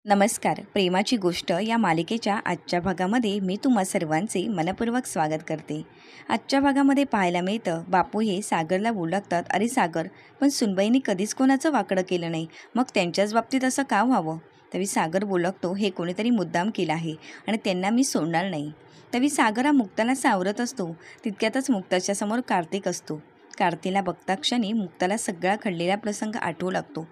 नमस्कार. प्रेमाची गोष्ट या मालिकेच्या आजच्या भागामध्ये मी तुम्हा सर्वांचे मनपूर्वक स्वागत करते. आजच्या भागामध्ये पाहायला मिळतं, बापू हे सागरला बोलू लागतात, अरे सागर, पण सुनबाईंनी कधीच कोणाचं वाकडं केलं नाही, मग त्यांच्याच बाबतीत असं का व्हावं? तरी सागर बोलू लागतो, हे कोणीतरी मुद्दाम केलं आहे आणि त्यांना मी सोडणार नाही. तरी सागर हा मुक्ताला सावरत असतो. तितक्यातच मुक्ताच्या समोर कार्तिक असतो. कार्तिकला बघता क्षणी मुक्ताला सगळा घडलेला प्रसंग आठवू लागतो.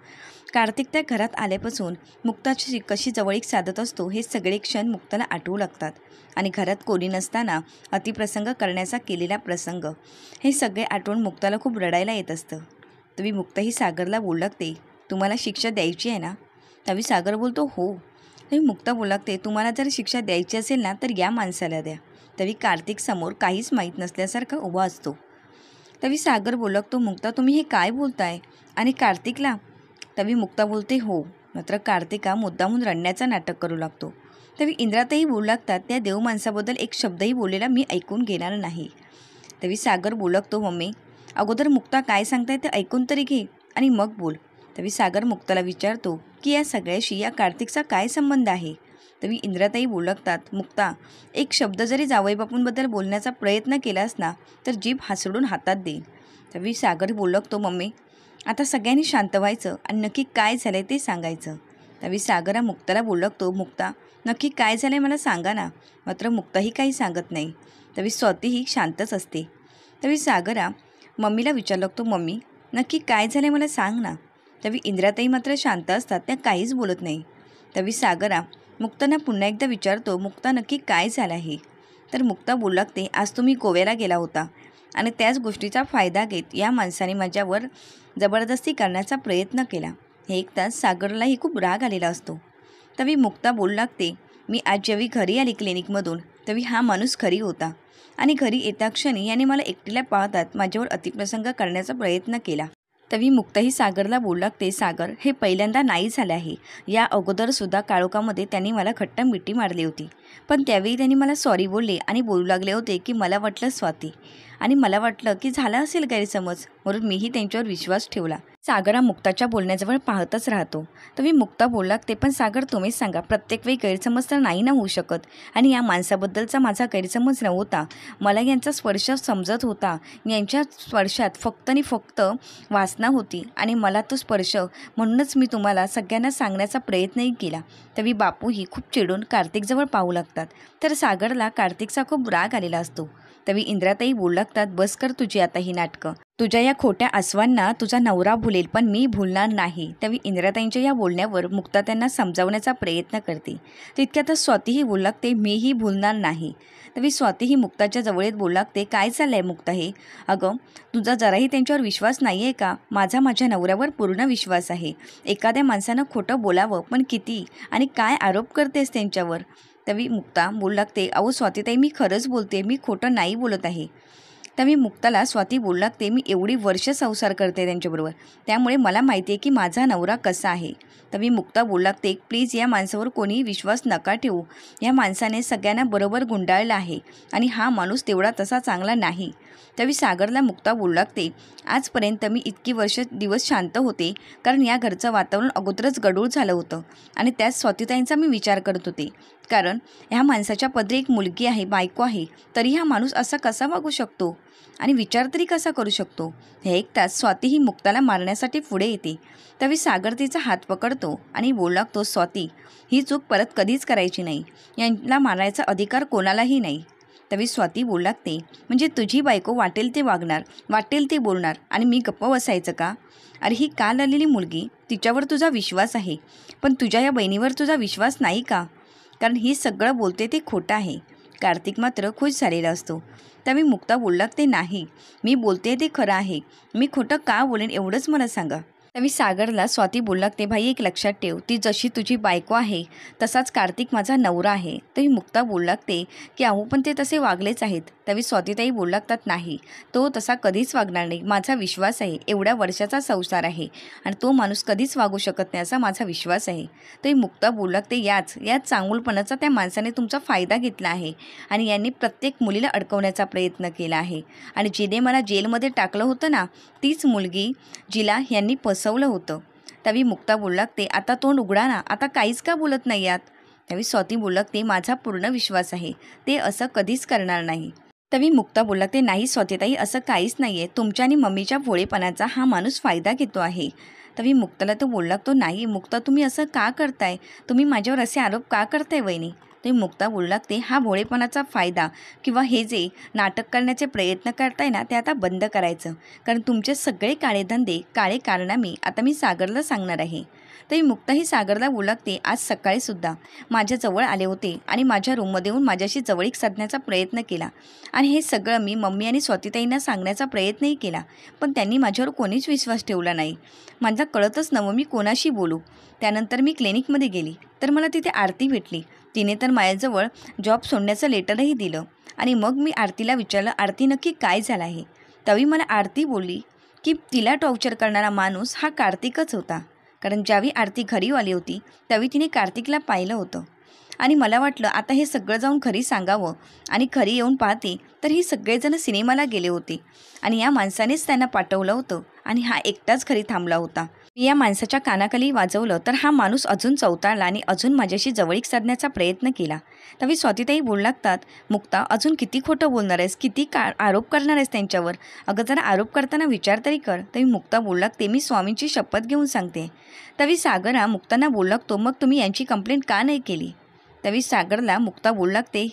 कार्तिक त्या घरात आल्यापासून मुक्ताची कशी जवळीक साधत असतो हे सगळे क्षण मुक्ताला आठवू लागतात. आणि घरात कोणी नसताना अतिप्रसंग करण्याचा केलेला प्रसंग, हे सगळे आठवून मुक्ताला खूप रडायला येत असतं. तरी मुक्ता ही सागरला बोलू लागते, तुम्हाला शिक्षा द्यायची आहे ना? तरी सागर बोलतो, हो. तरी मुक्ता बोलू लागते, तुम्हाला जर शिक्षा द्यायची असेल ना तर या माणसाला द्या. तरी कार्तिक समोर काहीच माहीत नसल्यासारखा उभा असतो. तरी सागर बोलू लागतो, मुक्ता तुम्ही हे काय बोलताय? आणि कार्तिकला? तरी मुक्ता बोलते, हो. मात्र कार्तिका मुद्दामून रडण्याचं नाटक करू लागतो. तरी इंद्राताई बोलू लागतात, त्या देव माणसाबद्दल एक शब्दही बोललेला मी ऐकून घेणार नाही. तरी सागर बोलू लागतो, मम्मी अगोदर मुक्ता काय सांगताय ते ऐकून तरी घे आणि मग बोल. तरी सागर मुक्ताला विचारतो की या सगळ्याशी या कार्तिकचा काय संबंध आहे? तरी इंद्राताई बोलू लागतात, मुक्ता एक शब्द जरी जावईबापूंबद्दल बोलण्याचा प्रयत्न केलास ना तर जीभ हासडून हातात देईन. तरी सागर बोलू लागतो, मम्मी आता सगळ्यांनी शांत व्हायचं आणि नक्की काय झालं ते सांगायचं. तरी सागर हा मुक्ताला बोलू लागतो, मुक्ता नक्की काय झालं मला सांगा ना. मात्र मुक्ताही काही सांगत नाही. तरी स्वतःही शांतच असते. तरी सागरा मम्मीला विचारू लागतो, मम्मी नक्की काय झालं मला सांग ना. तरी इंद्राताई मात्र शांत असतात, त्या काहीच बोलत नाही. तरी सागरा मुक्तांना पुन्हा एकदा विचारतो, मुक्ता नक्की काय झालं आहे? तर मुक्ता बोलू लागते, आज तुम्ही गोव्याला गेला होता आणि त्याच गोष्टीचा फायदा घेत या माणसाने माझ्यावर जबरदस्ती करण्याचा प्रयत्न केला. हे ऐकताच सागरलाही खूप राग आलेला असतो. तरी मुक्ता बोलू लागते, मी आज जेव्हा घरी आली क्लिनिकमधून तरी हा माणूस घरी होता आणि घरी येता क्षणी याने मला एकटीला पाहतात माझ्यावर अतिप्रसंग करण्याचा प्रयत्न केला. तरी मुक्ताही सागरला बोलू लागते, सागर हे पहिल्यांदा नाही झाले आहे. या अगोदरसुद्धा काळोखामध्ये त्यांनी मला खट्ट मिठी मारली होती, पण त्यावेळी त्यांनी मला सॉरी बोलले आणि बोलू लागले होते की मला वाटलं स्वाती आणि मला वाटलं की झाला असेल गैरसमज, म्हणून मीही त्यांच्यावर विश्वास ठेवला. सागर हा मुक्ताच्या बोलण्याजवळ पाहतच राहतो. तरी मुक्ता बोलू लागते, पण सागर तुम्हीच सांगा, प्रत्येक वेळी गैरसमज तर नाही ना होऊ शकत. आणि या माणसाबद्दलचा माझा गैरसमज नव्हता. मला यांचा स्पर्श समजत होता. यांच्या स्पर्शात फक्त आणि फक्त वासना होती आणि मला तो स्पर्श, म्हणूनच मी तुम्हाला सगळ्यांना सांगण्याचा प्रयत्नही केला. तरी बापूही खूप चिडून कार्तिकजवळ पाहू लागतात. तर सागरला कार्तिकचा खूप राग आलेला असतो. तरी इंद्राताई बोलू लागतात, बस कर तुझी आता ही नाटकं. तुझ्या या खोट्या आसवांना तुझा नवरा भुलेल, पण मी भुलणार नाही. तरी इंद्राताईंच्या या बोलण्यावर मुक्ता त्यांना समजावण्याचा प्रयत्न करते. तितक्यातच स्वातीही बोलू लागते, मीही भुलणार नाही. तरी स्वातीही मुक्ताच्या जवळ बोलू लागते, काय चाललंय मुक्ता हे? अगं तुझा जराही त्यांच्यावर विश्वास नाही आहे का? माझ्या नवऱ्यावर पूर्ण विश्वास आहे. एखाद्या माणसानं खोटं बोलावं, पण किती आणि काय आरोप करतेस त्यांच्यावर? तरी मुक्ता बोलू लागते, अहो स्वातीताई मी खरंच बोलते, मी खोटं नाही बोलत आहे. तरी मुक्ताला स्वाती बोलू लागते, मी एवढी वर्ष संसार करते त्यांच्याबरोबर, त्यामुळे मला माहिती आहे की माझा नवरा कसा आहे. तरी मुक्ता बोलू लागते, प्लीज या माणसावर कोणीही विश्वास नका ठेवू. या माणसाने सगळ्यांना बरोबर गुंडाळलं आहे आणि हा माणूस तेवढा तसा चांगला नाही. तरी सागरला मुक्ता बोलू लागते, आजपर्यंत मी इतकी दिवस शांत होते कारण या घरचं वातावरण अगोदरच गढूळ झालं होतं आणि त्यात स्वातीताईंचा मी विचार करत होते. कारण ह्या माणसाच्या पदरी एक मुलगी आहे, बायको आहे, तरी हा माणूस असा कसा वागू शकतो आणि विचार तरी कसा करू शकतो? हे ऐकताच स्वाती ही मुक्ताला मारण्यासाठी पुढे येते. तरी सागर तिचा हात पकडतो आणि बोलू लागतो, स्वाती ही चूक परत कधीच करायची नाही. यांना मारायचा अधिकार कोणालाही नाही. तरी स्वाती बोलू लागते, म्हणजे तुझी बायको वाटेल ते वागणार, वाटेल ते बोलणार आणि मी गप्प बसायचं का? अरे ही काल आलेली मुलगी, तिच्यावर तुझा विश्वास आहे, पण तुझ्या या बहिणीवर तुझा विश्वास नाही का? कारण ही सगळं बोलते ते खोटं आहे. कार्तिक मात्र खुश झालेला असतो. तरी मुक्ता बोलू लागते, नाही मी बोलते ते खरं आहे, मी खोटं का बोलेन एवढंच मला सांगा. तरी सागरला स्वाती बोलू लागते, भाई एक लक्षात ठेव, ती जशी तुझी बायको आहे तसाच कार्तिक माझा नवरा आहे. तरी मुक्ता बोलू लागते की अहो पण ते तसे वागलेच आहेत. तरी स्वातीताई बोलू लागतात, नाही तो तसा कधीच वागणार नाही, माझा विश्वास आहे. एवढ्या वर्षाचा संसार आहे आणि तो माणूस कधीच वागू शकत नाही असा माझा विश्वास आहे. तरी मुक्ता बोलू लागते, याच चांगुलपणाचा त्या माणसाने तुमचा फायदा घेतला आहे आणि यांनी प्रत्येक मुलीला अडकवण्याचा प्रयत्न केला आहे आणि जिने मला जेलमध्ये टाकलं होतं ना, तीच मुलगी जिला यांनी फसवलं होतं. त्यावेळी मुक्ता बोलू लागते, आता तोंड उघडा ना, आता काहीच का बोलत नाही आहात? त्यावेळी स्वाती बोलू लागते, माझा पूर्ण विश्वास आहे, ते असं कधीच करणार नाही. त्यावेळी मुक्ता बोलू लागते, नाही स्वातीताई, असं काहीच नाही आहे. तुमच्या आणि मम्मीच्या भोळेपणाचा हा माणूस फायदा घेतो आहे. त्यावेळी मुक्ताला तो बोलू लागतो, नाही मुक्ता, तुम्ही असं का करताय? तुम्ही माझ्यावर असे आरोप का करताय वहिनी? ते मुक्ता बोलू लागते, हा भोळेपणाचा फायदा किंवा हे जे नाटक करण्याचे प्रयत्न करताय ना, ते आता बंद करायचं. कारण तुमचे सगळे काळे धंदे, काळे कारनामे आता मी सागरला सांगणार आहे. तरी मुक्ता ही सागरला बोलू लागते, आज सकाळीसुद्धा माझ्याजवळ आले होते आणि माझ्या रूममध्ये येऊन माझ्याशी जवळीक साधण्याचा प्रयत्न केला आणि हे सगळं मी मम्मी आणि स्वातीताईंना सांगण्याचा प्रयत्नही केला, पण त्यांनी माझ्यावर कोणीच विश्वास ठेवला नाही. माझा कळतच नव्हतं मी कोणाशी बोलू. त्यानंतर मी क्लिनिकमध्ये गेली तर मला तिथे आरती भेटली. तिने तर माझ्याजवळ जॉब सोडण्याचं लेटरही दिलं आणि मग मी आरतीला विचारलं, आरती नक्की काय झालं आहे? तरी मला आरती बोलली की तिला टॉर्चर करणारा माणूस हा कार्तिकच होता. कारण ज्यावेळी आरती घरी आली होती त्यावेळी तिने कार्तिकला पाहिलं होतं आणि मला वाटलं आता हे सगळं जाऊन घरी सांगावं आणि घरी येऊन पाहते तर ही सगळेजण सिनेमाला गेले होते आणि या माणसानेच त्यांना पाठवलं होतं आणि हा एकटाच घरी थांबला होता. या माणसाच्या कानाखाली वाजवलं तर हा माणूस अजून चवताळला आणि अजून माझ्याशी जवळीक साधण्याचा प्रयत्न केला. त्यावेळी स्वातीताई बोलू लागतात, मुक्ता, अजून किती खोटं बोलणार आहेस, किती आरोप करणार आहेस त्यांच्यावर? अगं जरा आरोप करताना विचार तरी कर. त्यावेळी मुक्ता बोलू लागते, मी स्वामींची शपथ घेऊन सांगते. त्यावेळी सागरा मुक्तांना बोलू लागतो, मग तुम्ही यांची कंप्लेंट का नाही केली? त्यावेळी सागरला मुक्ता बोलू लागते,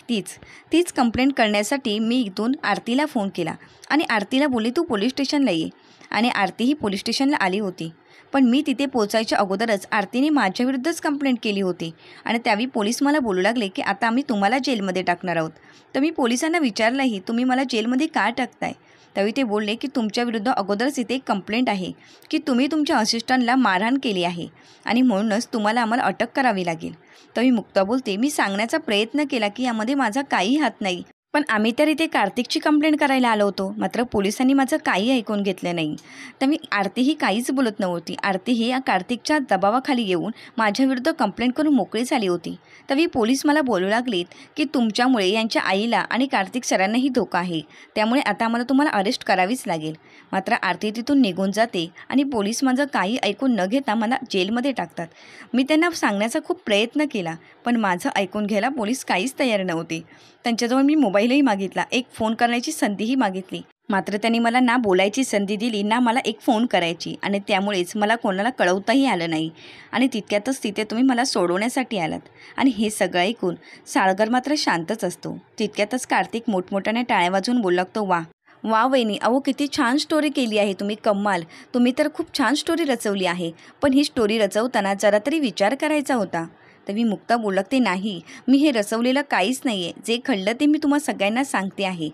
तीच कंप्लेंट करण्यासाठी मी इथून आरतीला फोन केला आणि आरतीला बोलली तू पोलीस स्टेशनला ये आणि आरती ही पोलीस स्टेशनला आली होती. पण मी तिथे पोचायच्या अगोदरच आरतीने माझ्याविरुद्धच कंप्लेंट केली होती आणि त्यावेळी पोलीस मला बोलू लागले की आता आम्ही तुम्हाला जेलमध्ये टाकणार आहोत. तर मी पोलिसांना विचारलंही, तुम्ही मला जेलमध्ये का टाकताय? त्यावेळी ते बोलले की तुमच्याविरुद्ध अगोदरच इथे एक कंप्लेंट आहे की तुम्ही तुमच्या असिस्टंटला मारहाण केली आहे आणि म्हणूनच तुम्हाला आम्हाला अटक करावी लागेल. त्यावेळी मुक्ता बोलते, मी सांगण्याचा प्रयत्न केला की यामध्ये माझा काही हात नाही, पण आम्ही तर इथे कार्तिकची कंप्लेंट करायला आलो होतो. मात्र पोलिसांनी माझं काही ऐकून घेतलं नाही. तर मी आरती ही काहीच बोलत नव्हती. आरती ही या कार्तिकच्या दबावाखाली येऊन माझ्याविरुद्ध कंप्लेंट करून मोकळी झाली होती. तरी पोलीस मला बोलू लागलेत की तुमच्यामुळे यांच्या आईला आणि कार्तिक सरांनाही धोका आहे, त्यामुळे आता मला तुम्हाला अरेस्ट करावीच लागेल. मात्र आरती तिथून निघून जाते आणि पोलीस माझं काही ऐकून न घेता मला जेलमध्ये टाकतात. मी त्यांना सांगण्याचा खूप प्रयत्न केला, पण माझं ऐकून घ्यायला पोलीस काहीच तयार नव्हते. त्यांच्याजवळ मी मोबाईलही मागितला, एक फोन करण्याची संधीही मागितली, मात्र त्यांनी मला ना बोलायची संधी दिली ना मला एक फोन करायची आणि त्यामुळेच मला कोणाला कळवताही आलं नाही आणि तितक्यातच तिथे तुम्ही मला सोडवण्यासाठी आलात. आणि हे सगळं ऐकून सागर मात्र शांतच असतो. तितक्यातच कार्तिक मोठमोठ्याने टाळ्या वाजवून बोलू लागतो, वा वा वहिनी, अहो किती छान स्टोरी केली आहे तुम्ही, कमाल, तुम्ही तर खूप छान स्टोरी रचवली आहे, पण ही स्टोरी रचवताना जरा तरी विचार करायचा होता. तर मी मुक्ता बोलू लागते, नाही, मी हे रचवलेलं काहीच नाही आहे, जे घडलं ते मी तुम्हा सगळ्यांना सांगते आहे.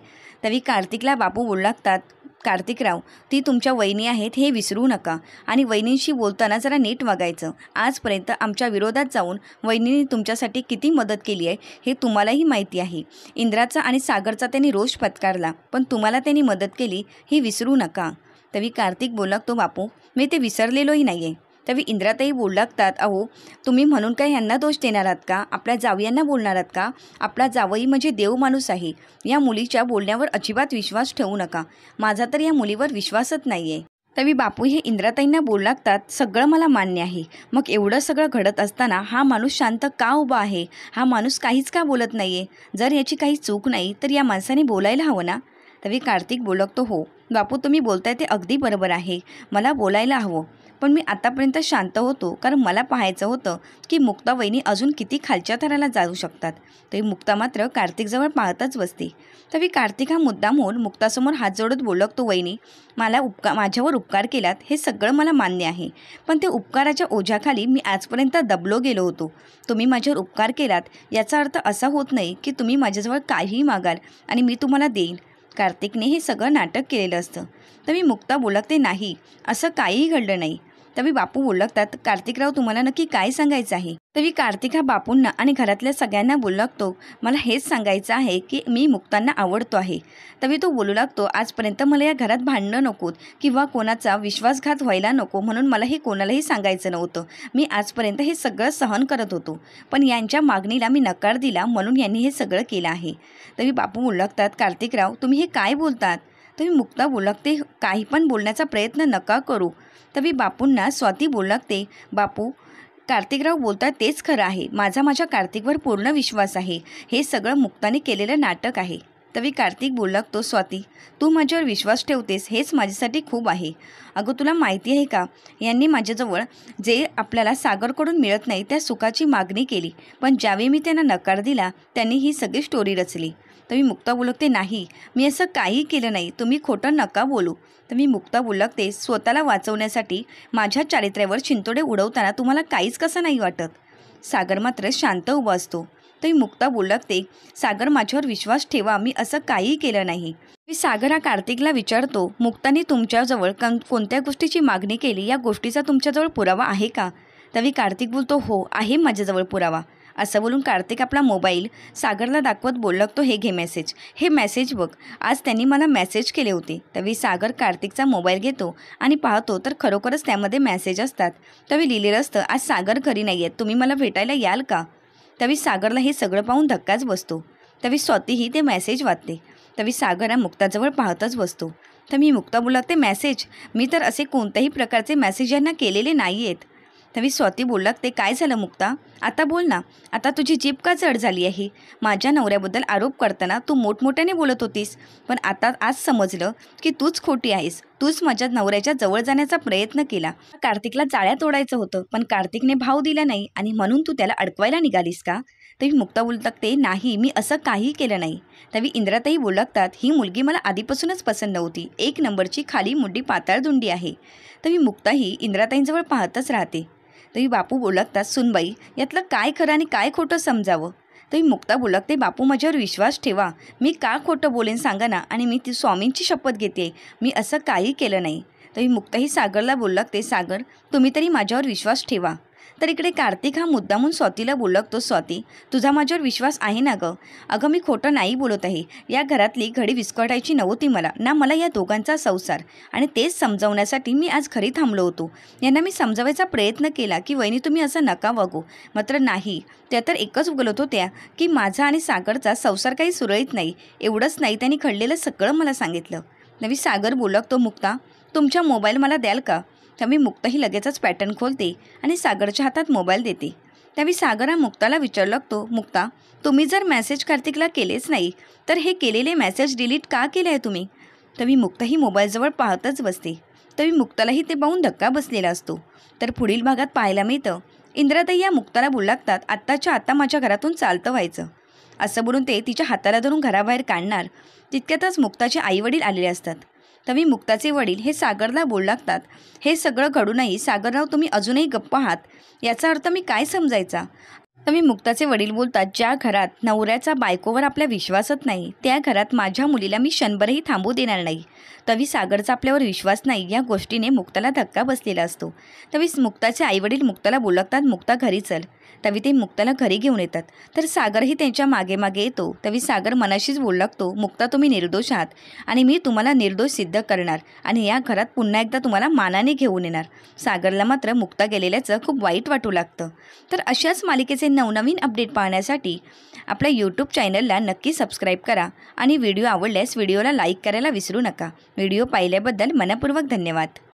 तरी कार्तिकला बापू बोलू लागतात, कार्तिकराव, ती तुमच्या वहिनी आहेत हे विसरू नका आणि वहिनींशी बोलताना जरा नीट वागायचं. आजपर्यंत आमच्या विरोधात जाऊन वहिनींनी तुमच्यासाठी किती मदत केली आहे हे तुम्हालाही माहिती आहे. इंद्राचा आणि सागरचा त्यांनी रोष पत्कारला, पण तुम्हाला त्यांनी मदत केली ही विसरू नका. तरी कार्तिक बोलू लागतो, बापू, मी ते विसरलेलोही नाही आहे. तरी इंद्राताई बोलू लागतात, अहो तुम्ही म्हणून काय यांना दोष देणार आहात का? आपल्या जावयांना बोलणार आहात का? आपला जावई म्हणजे देव माणूस आहे. या मुलीच्या बोलण्यावर अजिबात विश्वास ठेवू नका. माझा तर या मुलीवर विश्वासच नाही आहे. तरी बापू हे इंद्राताईंना बोलू लागतात, सगळं मला मान्य आहे, मग एवढं सगळं घडत असताना हा माणूस शांत का उभा आहे? हा माणूस काहीच का बोलत नाही आहे? जर याची काही चूक नाही तर या माणसाने बोलायला हवं ना? तरी कार्तिक बोलू लागतो, हो बापू, तुम्ही बोलताय ते अगदी बरोबर आहे, मला बोलायला हवं, पण मी आतापर्यंत शांत होतो कारण मला पाहायचं होतं की मुक्ता वहिनी अजून किती खालच्या थराला जाऊ शकतात. तरी मुक्ता मात्र कार्तिकजवळ पाहतच बसते. तरी कार्तिक हा मुद्दामहून मुक्तासमोर हात जोडत बोलू लागतो, वहिनी, माझ्यावर उपकार केलात हे सगळं मला मान्य आहे, पण ते उपकाराच्या ओझ्याखाली मी आजपर्यंत दबलो गेलो होतो. तुम्ही माझ्यावर उपकार केलात याचा अर्थ असा होत नाही की तुम्ही माझ्याजवळ काहीही मागाल आणि मी तुम्हाला देईन. कार्तिकने हे सगळं नाटक केलेलं असतं. तर मी मुक्ता बोलू लागते, नाही, असं काहीही घडलं नाही. तरी बापू बोलू लागतात, कार्तिकराव, तुम्हाला नक्की काय सांगायचं आहे? तरी कार्तिक हा बापूंना आणि घरातल्या सगळ्यांना बोलू लागतो, मला हेच सांगायचं आहे की मी मुक्तांना आवडतो आहे. तरी तो बोलू लागतो, आजपर्यंत मला या घरात भांडणं नकोत किंवा कोणाचा विश्वासघात व्हायला नको म्हणून मला हे कोणालाही सांगायचं नव्हतं. मी आजपर्यंत हे सगळं सहन करत होतो, पण यांच्या मागणीला मी नकार दिला म्हणून यांनी हे सगळं केलं आहे. तरी बापू बोलू लागतात, कार्तिकराव, तुम्ही हे काय बोलतात? तरी मुक्ता बोलते काही पण बोलण्याचा प्रयत्न नका करू. तरी बापूंना स्वाती बोलते, बापू कार्तिकराव बोलतात तेच खरं आहे. माझ्या कार्तिकवर पूर्ण विश्वास आहे. हे सगळं मुक्ताने केलेलं नाटक आहे. तरी कार्तिक बोलतो, स्वाती तू माझ्यावर विश्वास ठेवतेस हेच माझ्यासाठी खूप आहे. अगं तुला माहिती आहे का, यांनी माझ्याजवळ जे आपल्याला सागरकडून मिळत नाही त्या सुखाची मागणी केली, पण ज्यावेळी मी त्यांना नकार दिला त्यांनी ही सगळी स्टोरी रचली. तरी मुक्ता बोलते, नाही मी असं काही केलं नाही, तुम्ही खोटं नका बोलू. तर मी मुक्ता बोलते, स्वतःला वाचवण्यासाठी माझ्या चारित्र्यावर चिंतोडे उडवताना तुम्हाला काहीच कसं नाही वाटत. सागर मात्र शांत उभा असतो. तरी मुक्ता बोलते, सागर माझ्यावर विश्वास ठेवा, मी असं काहीही केलं नाही. मी सागर हा कार्तिकला विचारतो, मुक्ताने तुमच्याजवळ कोणत्या गोष्टीची मागणी केली, या गोष्टीचा तुमच्याजवळ पुरावा आहे का? तरी कार्तिक बोलतो, हो आहे माझ्याजवळ पुरावा. असं बोलून कार्तिक आपला मोबाईल सागरला दाखवत बोलतो, हे घे मेसेज, हे मेसेज बघ, आज त्यांनी मला मेसेज केले होते. तरी सागर कार्तिकचा मोबाईल घेतो आणि पाहतो तर खरोखरच त्यामध्ये मेसेज असतात. तरी लिहिलेलं असतं, आज सागर घरी नाही आहेत, तुम्ही मला भेटायला याल का? तरी सागरला हे सगळं पाहून धक्काच बसतो. तरी स्वातीही ते मेसेज वाचते. तरी सागर हा मुक्ताजवळ पाहतच बसतो. तर मी मुक्ता बोलते, मेसेज मी तर असे कोणत्याही प्रकारचे मेसेज यांना केलेले नाही आहेत. तरी स्वाती बोलते, काय झालं मुक्ता, आता बोल ना, आता तुझी जीभ का जड झाली आहे? माझ्या नवऱ्याबद्दल आरोप करताना तू मोठमोठ्याने बोलत होतीस, पण आता आज समजलं की तूच खोटी आहेस. तूच माझ्या नवऱ्याच्या जवळ जाण्याचा प्रयत्न केला. कार्तिकला जाळ्या तोडायचं होतं, पण कार्तिकने भाव दिला नाही आणि म्हणून तू त्याला अडकवायला निघालीस का? तरी मुक्ता बोलते, नाही मी असं काही केलं नाही. तरी इंद्राताई बोलतात, ही मुलगी मला आधीपासूनच पसंत नव्हती, एक नंबरची खाली मुंडी पाताळ धुंडी आहे. तरी मुक्ताही इंद्राताईंजवळ पाहतच राहते. तरी बापू बोलतात, सुनबाई यातलं काय खरं आणि काय खोटं समजावं? तरी मुक्ता बोलते, बापू माझ्यावर विश्वास ठेवा, मी का खोटं बोलेन सांगा ना, आणि मी ती स्वामींची शपथ घेते, मी असं काही केलं नाही. तरी मुक्ताही सागरला बोलते, सागर तुम्ही तरी माझ्यावर विश्वास ठेवा. तर इकडे कार्तिक हा मुद्दामून स्वातीला बोलतो, स्वाती तुझा माझ्यावर विश्वास आहे ना गं? अगं मी खोटं नाही बोलत आहे. या घरातली घडी विस्कटायची नव्हती मला, ना मला या दोघांचा संसार, आणि तेच समजावण्यासाठी मी आज घरी थांबलो होतो. यांना मी समजावायचा प्रयत्न केला की वहिनी तुम्ही असं नका वागू, मात्र नाही, त्या तर एकच बोलत होत्या की माझा आणि सागरचा संसार काही सुरळीत नाही. एवढंच नाही, त्यांनी घडलेलं सगळं मला सांगितलं. नवी सागर बोलतो, मुक्ता तुमच्या मोबाईल मला द्याल का? त्यावेळी मुक्ताही लगेचच पॅटर्न खोलते आणि सागरच्या हातात मोबाईल देते. त्यावेळी सागर हा मुक्ताला विचारू लागतो, मुक्ता तुम्ही जर मेसेज कार्तिकला केलेच नाही तर हे केलेले मेसेज डिलीट का केले आहे तुम्ही? त्यावेळी मुक्ताही मोबाईलजवळ पाहतच बसते. त्यावेळी मुक्तालाही ते पाहून धक्का बसलेला असतो. तर पुढील भागात पाहायला मिळतं, इंद्राताई या मुक्ताला बोलू लागतात, आत्ताच्या आत्ता माझ्या घरातून चालतं व्हायचं. असं बोलून ते तिच्या हाताला धरून घराबाहेर काढणार. तितक्यातच मुक्ताचे आईवडील आलेले असतात. तरी मुक्ताचे वडील हे सागरला बोलू लागतात, हे सगळं घडूनही सागरराव तुम्ही अजूनही गप्प आहात, याचा अर्थ मी काय समजायचा? तरी मुक्ताचे वडील बोलतात, ज्या घरात नवऱ्याचा बायकोवर आपल्या विश्वासच नाही त्या घरात माझ्या मुलीला मी क्षणभरही थांबू देणार नाही. तरी सागरचा आपल्यावर विश्वास नाही या गोष्टीने मुक्ताला धक्का बसलेला असतो. तरी मुक्ताचे आईवडील मुक्ताला बोलू लागतात, मुक्ता घरी चल. तरी ते मुक्ताला घरी घेऊन येतात. तर सागरही त्यांच्या मागे मागे येतो. तरी सागर मनाशीच बोलू लागतो, मुक्ता तुम्ही निर्दोष आहात आणि मी तुम्हाला निर्दोष सिद्ध करणार आणि या घरात पुन्हा एकदा तुम्हाला मानाने घेऊन येणार. सागरला मात्र मुक्ता गेलेल्याचं खूप वाईट वाटू लागतं. तर अशाच मालिकेचे नवनवीन अपडेट पाहण्यासाठी आपल्या यूट्यूब चॅनलला नक्की सबस्क्राईब करा आणि व्हिडिओ आवडल्यास व्हिडिओला लाईक करायला विसरू नका. व्हिडिओ पाहिल्याबद्दल मनपूर्वक धन्यवाद.